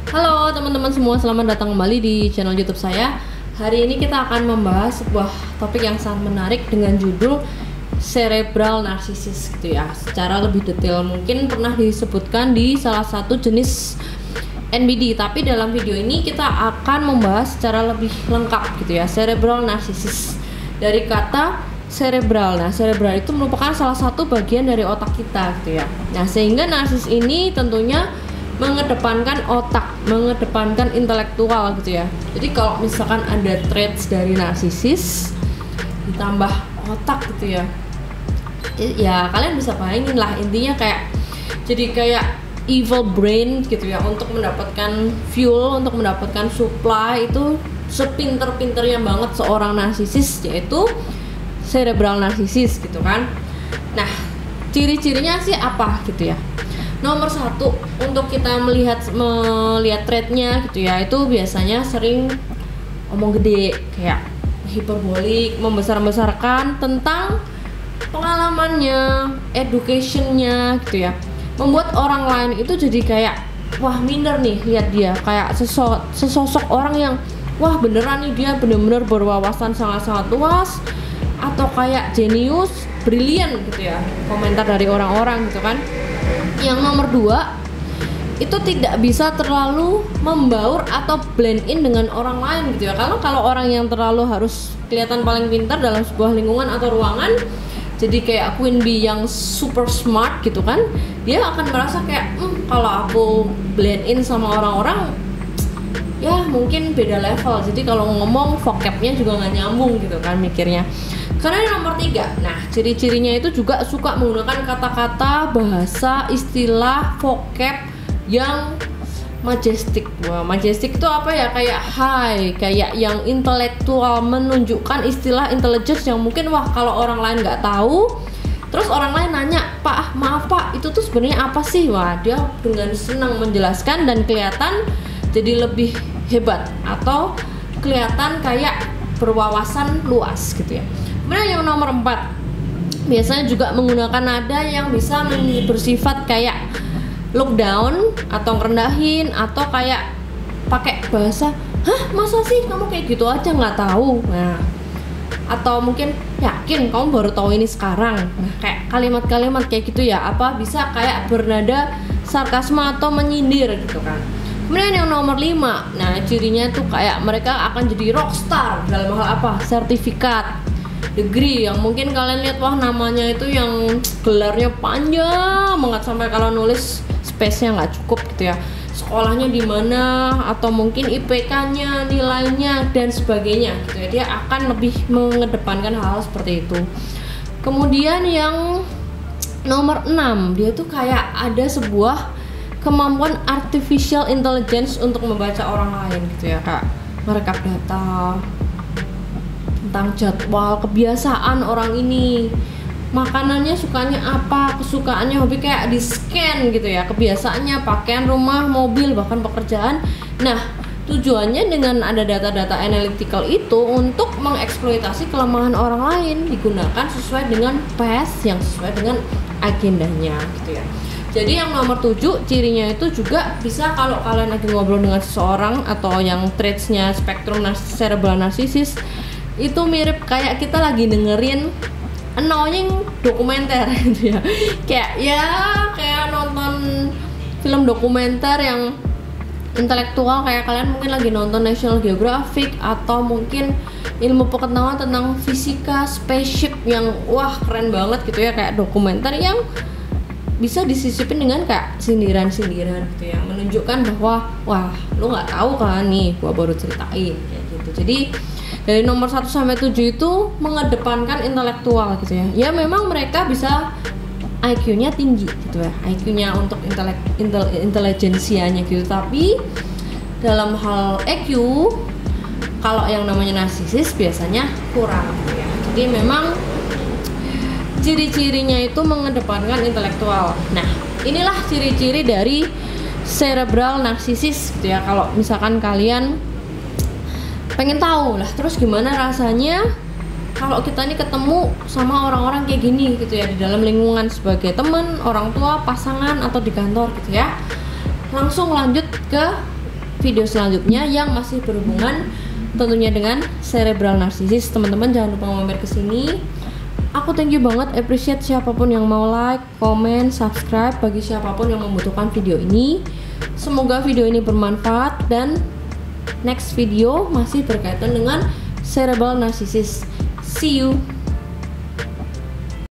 Halo teman-teman semua, selamat datang kembali di channel YouTube saya. Hari ini kita akan membahas sebuah topik yang sangat menarik dengan judul cerebral narcissist gitu ya. Secara lebih detail mungkin pernah disebutkan di salah satu jenis NBD, tapi dalam video ini kita akan membahas secara lebih lengkap gitu ya, cerebral narcissist. Dari kata cerebral. Nah, cerebral itu merupakan salah satu bagian dari otak kita gitu ya. Nah, sehingga narsis ini tentunya mengedepankan otak, mengedepankan intelektual gitu ya. Jadi kalau misalkan ada traits dari narsisis ditambah otak gitu ya, ya kalian bisa bayangin lah, intinya kayak jadi kayak evil brain gitu ya, untuk mendapatkan fuel, untuk mendapatkan supply itu sepinter-pinternya banget seorang narsisis, yaitu cerebral narcissist gitu kan. Nah, ciri-cirinya sih apa gitu ya. Nomor satu, untuk kita melihat traitnya gitu ya, itu biasanya sering omong gede, kayak hiperbolik, membesar-besarkan tentang pengalamannya, educationnya gitu ya, membuat orang lain itu jadi kayak wah minder nih lihat dia, kayak sesosok orang yang wah beneran nih dia bener-bener berwawasan sangat-sangat luas, atau kayak jenius, brilian gitu ya, komentar dari orang-orang gitu kan. Yang nomor dua, itu tidak bisa terlalu membaur atau blend in dengan orang lain gitu ya. Kalau orang yang terlalu harus kelihatan paling pintar dalam sebuah lingkungan atau ruangan, jadi kayak Queen Bee yang super smart gitu kan, dia akan merasa kayak kalau aku blend in sama orang-orang ya mungkin beda level, jadi kalau ngomong vocabnya juga nggak nyambung gitu kan mikirnya. Karena yang nomor tiga, nah ciri-cirinya itu juga suka menggunakan kata-kata, bahasa, istilah, vocab yang majestic. Wah, majestic itu apa ya? Kayak high, kayak yang intelektual, menunjukkan istilah intelligence yang mungkin wah kalau orang lain nggak tahu, terus orang lain nanya, Pak maaf Pak, itu tuh sebenarnya apa sih? Wah, dia dengan senang menjelaskan dan kelihatan jadi lebih hebat atau kelihatan kayak berwawasan luas gitu ya. Kemudian yang nomor 4, biasanya juga menggunakan nada yang bisa bersifat kayak look down atau ngerendahin, atau kayak pakai bahasa, hah masa sih kamu kayak gitu aja nggak tahu. Nah, atau mungkin yakin kamu baru tahu ini sekarang. Nah, kayak kalimat-kalimat kayak gitu ya, apa bisa kayak bernada sarkasme atau menyindir gitu kan. Kemudian yang nomor 5, nah cirinya tuh kayak mereka akan jadi rockstar dalam hal apa? Sertifikat, degree, yang mungkin kalian lihat wah namanya itu yang gelarnya panjang banget sampai kalau nulis space-nya nggak cukup gitu ya. Sekolahnya di mana, atau mungkin IPK-nya, nilainya dan sebagainya gitu ya. Dia akan lebih mengedepankan hal seperti itu. Kemudian yang nomor 6, dia tuh kayak ada sebuah kemampuan artificial intelligence untuk membaca orang lain gitu ya, kak, merekap data tentang jadwal, kebiasaan orang ini, makanannya sukanya apa, kesukaannya, hobi, kayak di scan gitu ya, kebiasaannya, pakaian, rumah, mobil, bahkan pekerjaan. Nah, tujuannya dengan ada data-data analytical itu untuk mengeksploitasi kelemahan orang lain, digunakan sesuai dengan path yang sesuai dengan agendanya gitu ya. Jadi yang nomor 7, cirinya itu juga bisa kalau kalian lagi ngobrol dengan seseorang atau yang traitsnya spektrum cerebral narcissist, itu mirip kayak kita lagi dengerin annoying dokumenter gitu ya. Kayak nonton film dokumenter yang intelektual, kayak kalian mungkin lagi nonton National Geographic, atau mungkin ilmu pengetahuan tentang fisika, spaceship yang wah keren banget gitu ya, kayak dokumenter yang bisa disisipin dengan kayak sindiran-sindiran gitu ya, menunjukkan bahwa wah lu nggak tahu kan nih, gua baru ceritain kayak gitu. Jadi dari nomor 1 sampai 7 itu mengedepankan intelektual gitu ya. Ya memang mereka bisa IQ-nya tinggi gitu ya, IQ-nya untuk intelijensianya gitu, tapi dalam hal EQ kalau yang namanya narsisis biasanya kurang gitu ya. Jadi memang ciri-cirinya itu mengedepankan intelektual. Nah, inilah ciri-ciri dari cerebral narcissist gitu ya. Kalau misalkan kalian pengen tahu lah, terus gimana rasanya kalau kita nih ketemu sama orang-orang kayak gini gitu ya, di dalam lingkungan sebagai teman, orang tua, pasangan, atau di kantor gitu ya, langsung lanjut ke video selanjutnya yang masih berhubungan tentunya dengan cerebral narcissist. Teman-teman jangan lupa mampir ke sini. Aku thank you banget, appreciate siapapun yang mau like, comment, subscribe, bagi siapapun yang membutuhkan video ini. Semoga video ini bermanfaat dan next video masih berkaitan dengan cerebral narcissist. See you.